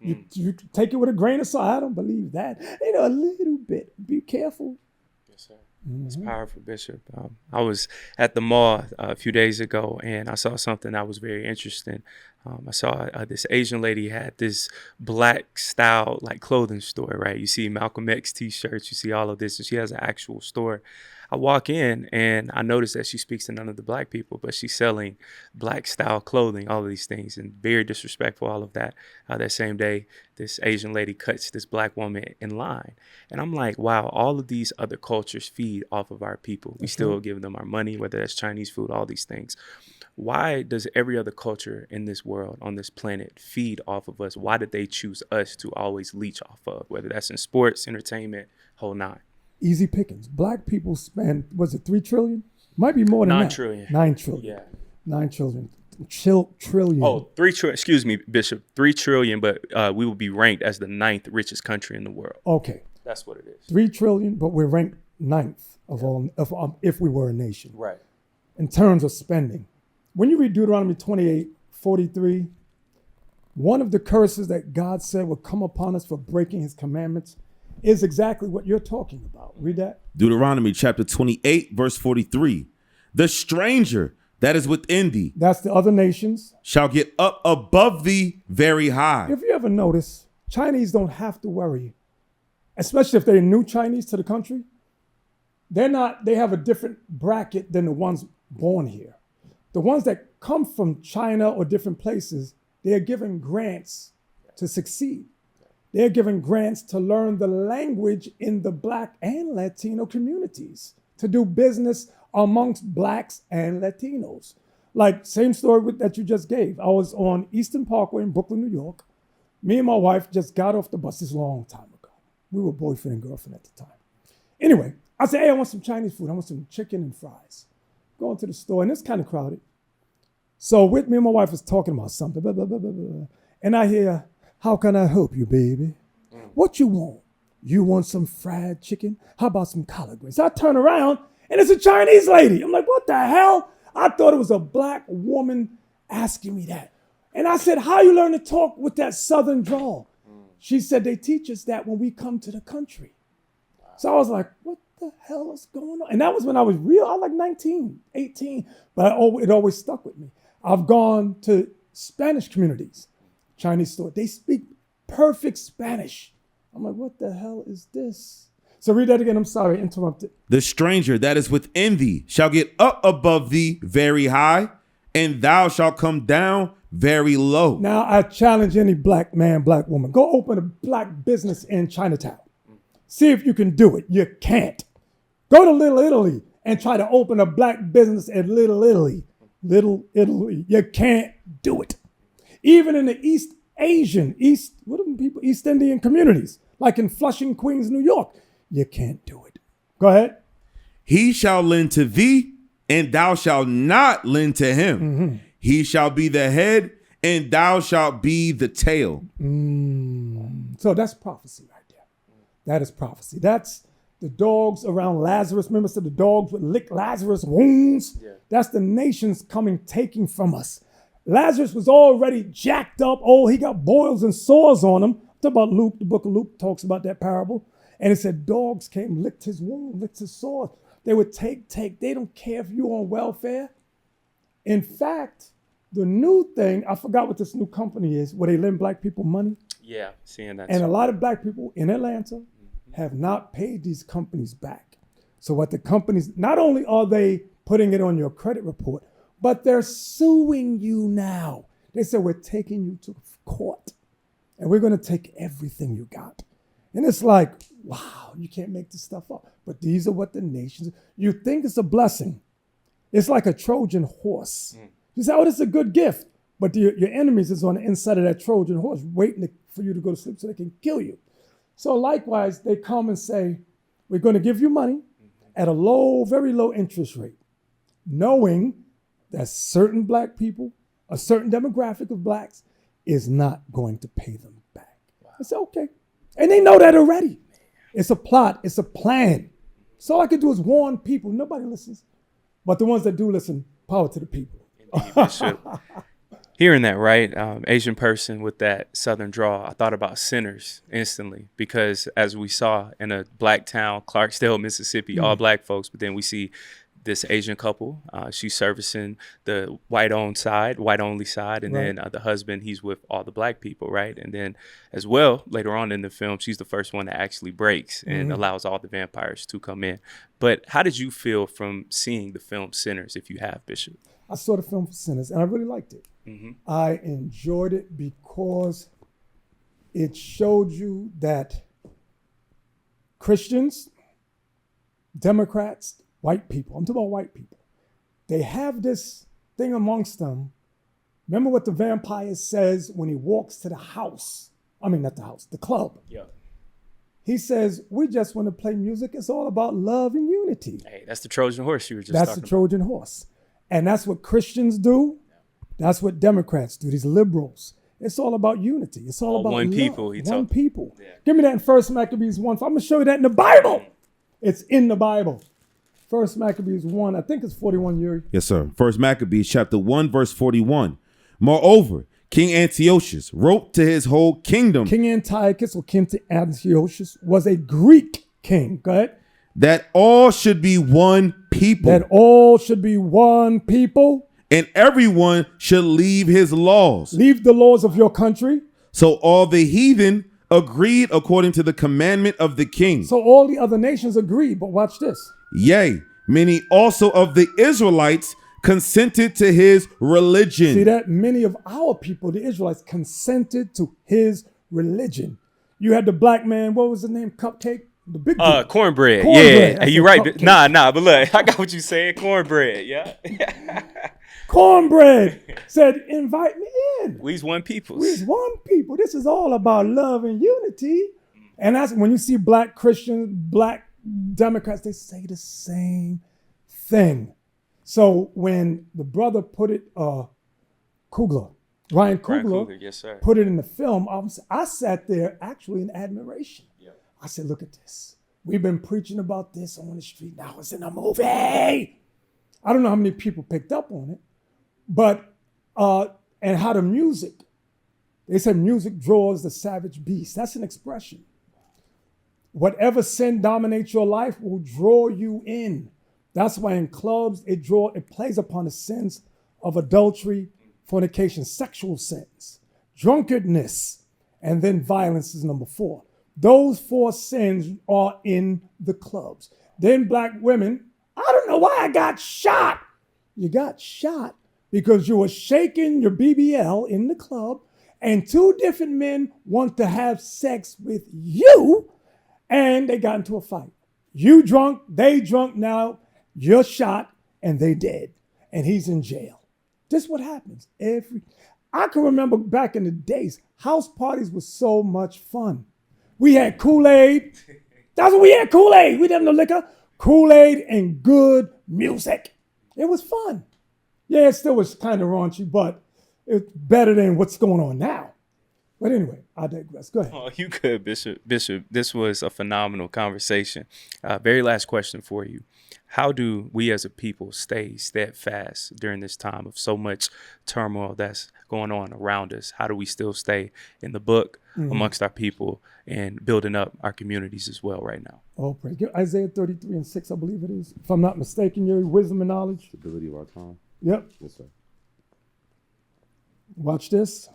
You take it with a grain of salt. I don't believe that. A little bit. Be careful. Yes, sir. It's powerful, Bishop. I was at the mall a few days ago, and I saw something that was very interesting. I saw this Asian lady had this black style like clothing store, right? You see Malcolm X t-shirts, you see all of this, and she has an actual store. I walk in and I notice that she speaks to none of the black people, but she's selling black style clothing, all of these things, and very disrespectful, all of that. That same day, this Asian lady cuts this black woman in line. And I'm like, wow, all of these other cultures feed off of our people. We still give them our money, whether that's Chinese food, all these things. Why does every other culture in this world, on this planet, feed off of us? Why did they choose us to always leech off of, whether that's in sports, entertainment, whole nine? Easy pickings. Black people spend, was it 3 trillion? Might be more than 9 that. trillion. 9 trillion. Yeah. 9 trillion. Trillion. Oh, 3 trillion. Excuse me, Bishop. 3 trillion, but we will be ranked as the 9th richest country in the world. Okay. That's what it is. 3 trillion, but we're ranked 9th of all, if we were a nation. Right. In terms of spending. When you read Deuteronomy 28:43, one of the curses that God said would come upon us for breaking his commandments is exactly what you're talking about. Read that. Deuteronomy chapter 28, verse 43. The stranger that is within thee That's the other nations. shall get up above thee very high. If you ever notice, Chinese don't have to worry, especially if they're new Chinese to the country. They have a different bracket than the ones born here. The ones that come from China or different places, they're given grants to succeed. They're given grants to learn the language in the Black and Latino communities, to do business amongst Blacks and Latinos. Like, same story that you just gave. I was on Eastern Parkway in Brooklyn, New York. Me and my wife just got off the bus this long time ago. We were boyfriend and girlfriend at the time. Anyway, I said, hey, I want some Chinese food. I want some chicken and fries. Going to the store, and it's kind of crowded. So with me and my wife was talking about something, blah, blah, blah, blah, blah. And I hear, how can I help you, baby? What you want? You want some fried chicken? How about some collard greens? I turn around, and it's a Chinese lady. I'm like, what the hell? I thought it was a Black woman asking me that. And I said, how you learn to talk with that Southern drawl? She said, they teach us that when we come to the country. So I was like, what the hell is going on? And that was when I was like 19, 18, but it always stuck with me. I've gone to Spanish communities, Chinese store. They speak perfect Spanish. I'm like, what the hell is this? So read that again. I'm sorry, interrupted. The stranger that is within thee shall get up above thee very high, and thou shalt come down very low. Now I challenge any Black man, Black woman, go open a Black business in Chinatown. See if you can do it. You can't. Go to Little Italy and try to open a Black business at Little Italy. Little Italy. You can't do it. Even in the East Indian communities, like in Flushing, Queens, New York, you can't do it. Go ahead. He shall lend to thee, and thou shalt not lend to him. Mm-hmm. He shall be the head, and thou shalt be the tail. So that's prophecy right there. That is prophecy. That's the dogs around Lazarus. Remember, so the dogs would lick Lazarus' wounds. Yeah. That's the nations coming, taking from us. Lazarus was already jacked up. Oh, he got boils and sores on him. Talk about Luke. The book of Luke talks about that parable. And it said dogs came, licked his wound, licked his sores. They would take. They don't care if you're on welfare. In fact, the new thing, I forgot what this new company is, where they lend Black people money. Yeah, seeing that. And a lot of Black people in Atlanta have not paid these companies back. So what the companies, not only are they putting it on your credit report, but they're suing you now. They said, we're taking you to court and we're going to take everything you got. And it's like, wow, you can't make this stuff up. But these are what the nations, you think it's a blessing. It's like a Trojan horse. You say, oh, this is a good gift. But your enemies is on the inside of that Trojan horse waiting for you to go to sleep so they can kill you. So likewise, they come and say, we're going to give you money at a low, very low interest rate, knowing that certain Black people, a certain demographic of Blacks, is not going to pay them back. Wow. I said, okay. And they know that already. It's a plot. It's a plan. So all I can do is warn people. Nobody listens. But the ones that do listen, power to the people. Indeed, Bishop. Hearing that, right? Asian person with that Southern drawl, I thought about Sinners instantly because as we saw in a black town, Clarksdale, Mississippi, all black folks, but then we see this Asian couple. She's servicing the white-owned side, white-only side, and then the husband, he's with all the black people, right? And then as well, later on in the film, she's the first one that actually breaks and allows all the vampires to come in. But how did you feel from seeing the film Sinners, if you have, Bishop? I saw the film Sinners, and I really liked it. I enjoyed it because it showed you that Christians, Democrats, white people, I'm talking about white people, they have this thing amongst them. Remember what the vampire says when he walks to the house? I mean, not the house, the club. Yeah. He says, we just want to play music. It's all about love and unity. Hey, that's the Trojan horse you were just talking about. That's the Trojan horse. And that's what Christians do. That's what Democrats do, these liberals. It's all about unity. It's all about one love. people. One people. Yeah. Give me that in 1 Maccabees 1. I'm going to show you that in the Bible. It's in the Bible. 1 Maccabees 1, I think it's 41 years. Yes, sir. 1 Maccabees chapter 1, verse 41. Moreover, King Antiochus wrote to his whole kingdom. King Antiochus or King Antiochus was a Greek king. Go ahead. That all should be one people. That all should be one people. And everyone should leave his laws. Leave the laws of your country. So all the heathen agreed according to the commandment of the king. So all the other nations agreed, but watch this. Yea, many also of the Israelites consented to his religion. See that? Many of our people, the Israelites, consented to his religion. You had the black man, what was his name? Cupcake? The big dude. Cornbread. Cornbread. Yeah, you're right. Nah, but look, I got what you saying. Cornbread, yeah. Cornbread said, invite me in. We's one people. We's one people. This is all about love and unity. And that's when you see black Christians, black Democrats, they say the same thing. So when the brother put it, Ryan Coogler, yes, sir. put it in the film, I sat there actually in admiration. Yep. I said, look at this. We've been preaching about this on the street. Now it's in a movie. I don't know how many people picked up on it, but, and how the music, they said music draws the savage beast. That's an expression. Whatever sin dominates your life will draw you in. That's why in clubs, it plays upon the sins of adultery, fornication, sexual sins, drunkenness, and then violence is number 4. Those 4 sins are in the clubs. Then black women, I don't know why I got shot. You got shot because you were shaking your BBL in the club and 2 different men want to have sex with you and they got into a fight. You drunk, they drunk, now you're shot and they dead and he's in jail. This is what happens. I can remember back in the days, house parties were so much fun. We had Kool-Aid. That's what we had, Kool-Aid. We didn't have no liquor. Kool-Aid and good music. It was fun. Yeah, it still was kind of raunchy, but it's better than what's going on now. But anyway, I digress. Go ahead. Oh, you could, Bishop. Bishop, this was a phenomenal conversation. Very last question for you. How do we as a people stay steadfast during this time of so much turmoil that's going on around us? How do we still stay in the book amongst our people and building up our communities as well right now? Oh, pray. Isaiah 33:6, I believe it is. If I'm not mistaken, your wisdom and knowledge. Stability of our time. Yep. Yes, sir. Watch this.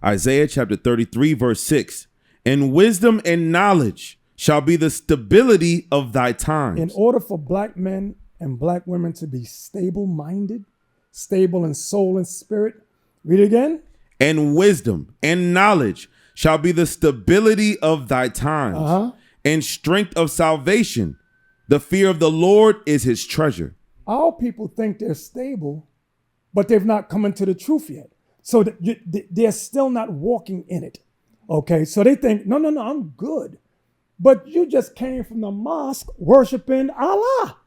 Isaiah chapter 33, verse 6. And wisdom and knowledge shall be the stability of thy times. In order for black men and black women to be stable-minded, stable in soul and spirit, read it again. And wisdom and knowledge shall be the stability of thy times, and strength of salvation. The fear of the Lord is his treasure. Our people think they're stable, but they've not come into the truth yet. So they're still not walking in it. Okay, so they think, no, I'm good. But you just came from the mosque worshiping Allah.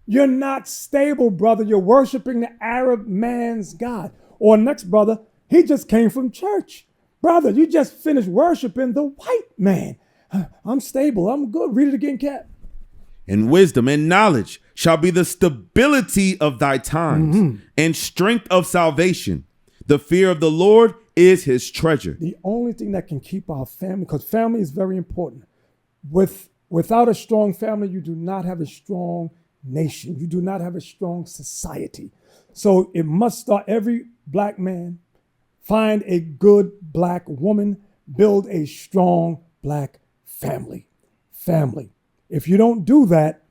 You're not stable, brother. You're worshiping the Arab man's God. Or next brother, he just came from church. Brother, you just finished worshiping the white man. I'm stable. I'm good. Read it again, Cat. And wisdom and knowledge shall be the stability of thy times, and strength of salvation. The fear of the Lord is his treasure. The only thing that can keep our family, because family is very important. Without a strong family, you do not have a strong nation. You do not have a strong society. So it must start, every black man, find a good black woman, build a strong black family. Family. If you don't do that,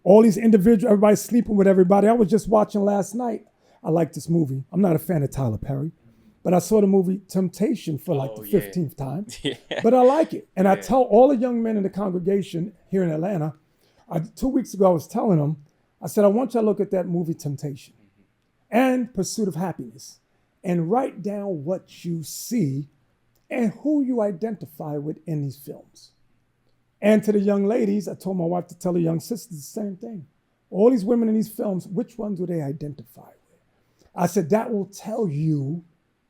all these individuals, everybody's sleeping with everybody. I was just watching last night. I like this movie. I'm not a fan of Tyler Perry, but I saw the movie Temptation for like the 15th time. Yeah. But I like it. And I tell all the young men in the congregation here in Atlanta, 2 weeks ago I was telling them, I said, I want you to look at that movie Temptation and Pursuit of Happiness and write down what you see and who you identify with in these films. And to the young ladies, I told my wife to tell the young sisters the same thing. All these women in these films, which ones do they identify with? I said, that will tell you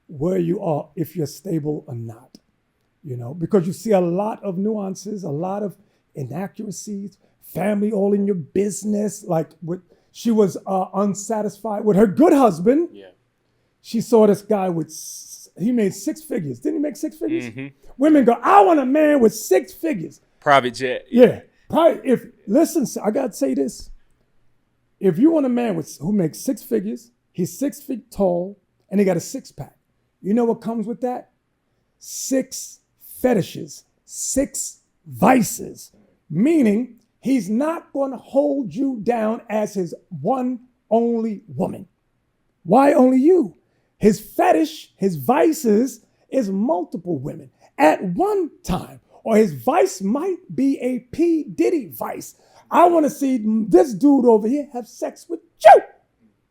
where you are, if you're stable or not, because you see a lot of nuances, a lot of inaccuracies, family all in your business. Like she was unsatisfied with her good husband. Yeah. She saw this guy he made 6 figures. Didn't he make 6 figures? Mm-hmm. Women go, I want a man with 6 figures. Private jet. Yeah. Probably, listen, I got to say this. If you want a man who makes 6 figures, he's 6 feet tall, and he got a 6-pack. You know what comes with that? 6 fetishes, 6 vices, meaning he's not going to hold you down as his one only woman. Why only you? His fetish, his vices is multiple women at one time. Or his vice might be a P. Diddy vice. I want to see this dude over here have sex with you.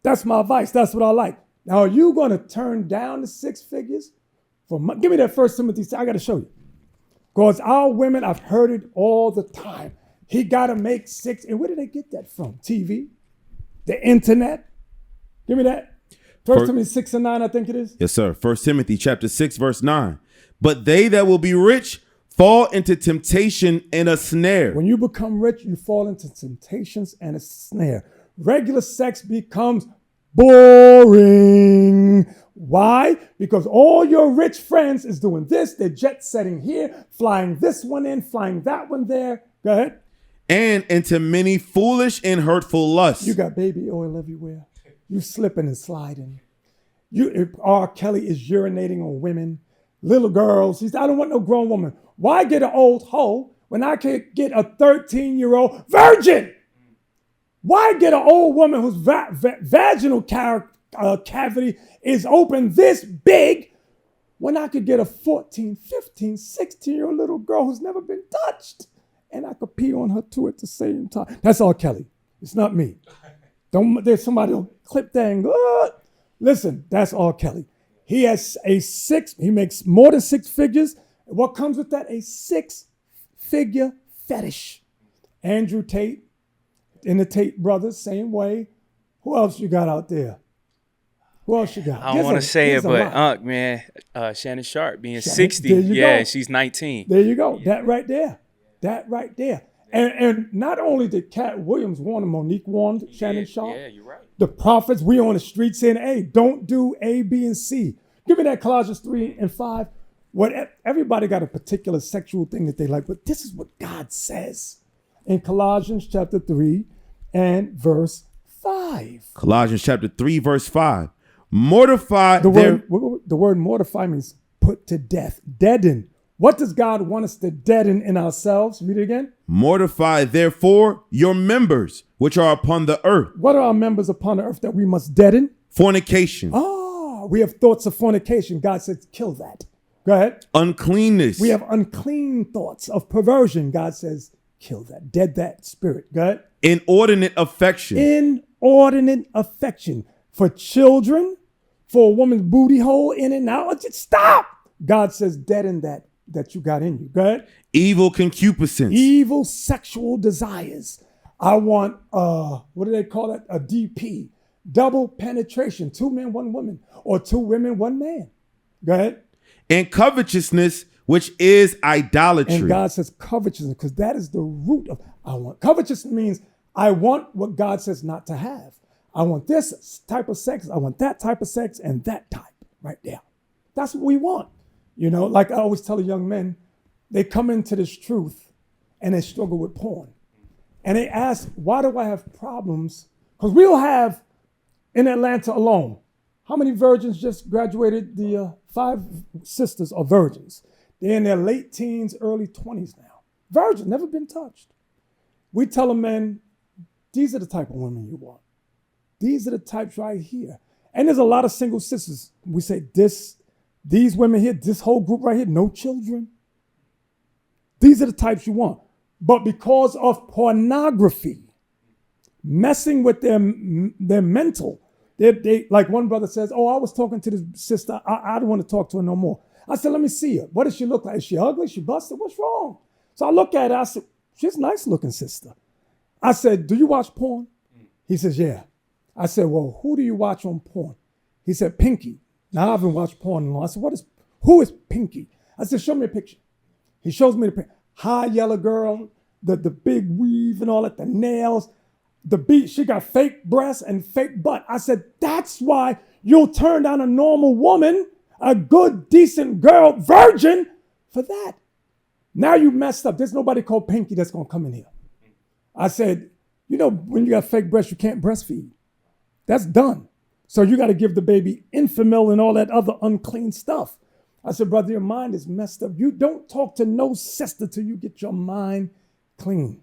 That's my vice. That's what I like. Now, are you going to turn down the 6 figures? Give me that 1 Timothy. I got to show you. Because our women, I've heard it all the time. He got to make 6. And where did they get that from? TV? The internet? Give me that. 1 Timothy 6 and 9, I think it is. Yes, sir. 1 Timothy chapter 6, verse 9. But they that will be rich fall into temptation and a snare. When you become rich, you fall into temptations and a snare. Regular sex becomes boring. Why? Because all your rich friends is doing this. They're jet setting here, flying this one in, flying that one there. Go ahead. And into many foolish and hurtful lusts. You got baby oil everywhere. You slipping and sliding. R. Kelly is urinating on women. Little girls. He said, I don't want no grown woman. Why get an old hoe when I could get a 13-year-old virgin? Why get an old woman whose vaginal cavity is open this big when I could get a 14, 15, 16-year-old little girl who's never been touched and I could pee on her too at the same time? That's R. Kelly. It's not me. There's somebody who'll clip that and go, listen, that's R. Kelly. He has he makes more than 6 figures. What comes with that? A 6-figure fetish. Andrew Tate, in the Tate brothers, same way. Who else you got out there? Who else you got? I don't want to say it, but Unc, man, Shannon Sharp being 60. Yeah, and she's 19. There you go. Yeah. That right there. And not only did Cat Williams warn him, Monique warned Shannon Sharp. Yeah, you're right. The prophets, we on the street saying, hey, don't do A, B, and C. Give me that Colossians 3 and 5. Everybody got a particular sexual thing that they like, but this is what God says in Colossians chapter 3 and verse 5. Colossians chapter 3, verse 5. Mortify. The word mortify means put to death, deaden. What does God want us to deaden in ourselves? Read it again. Mortify, therefore, your members, which are upon the earth. What are our members upon the earth that we must deaden? Fornication. We have thoughts of fornication. God says, kill that. Go ahead. Uncleanness. We have unclean thoughts of perversion. God says, kill that. Dead that spirit. Go ahead. Inordinate affection. Inordinate affection. For children, for a woman's booty hole in and out. Just stop. God says, deaden that you got in you. Go ahead. Evil concupiscence. Evil sexual desires. I want, what do they call that? A DP. Double penetration. 2 men, 1 woman. Or 2 women, 1 man. Go ahead. And covetousness, which is idolatry. And God says covetousness, because that is the root of I want. Covetousness means I want what God says not to have. I want this type of sex. I want that type of sex and that type. right there. That's what we want. Like I always tell the young men, they come into this truth and they struggle with porn. And they ask, why do I have problems? Because we'll have, in Atlanta alone, how many virgins just graduated? The 5 sisters are virgins. They're in their late teens, early 20s now. Virgin, never been touched. We tell them, men, these are the type of women you want. These are the types right here. And there's a lot of single sisters. We say these women here, this whole group right here, no children. These are the types you want. But because of pornography, messing with their mental, they like one brother says, oh, I was talking to this sister. I don't want to talk to her no more. I said, let me see her. What does she look like? Is she ugly? Is she busted? What's wrong? So I look at her. I said, she's a nice looking sister. I said, do you watch porn? He says, yeah. I said, well, who do you watch on porn? He said, Pinky. Now I haven't watched porn in a long. I said, who is Pinky? I said, show me a picture. He shows me the picture. High yellow girl, the big weave and all that, the nails, the beat. She got fake breasts and fake butt. I said, that's why you'll turn down a normal woman, a good, decent girl, virgin, for that. Now you messed up. There's nobody called Pinky that's going to come in here. I said, when you got fake breasts, you can't breastfeed. That's done. So you got to give the baby Infamil and all that other unclean stuff. I said, brother, your mind is messed up. You don't talk to no sister till you get your mind clean.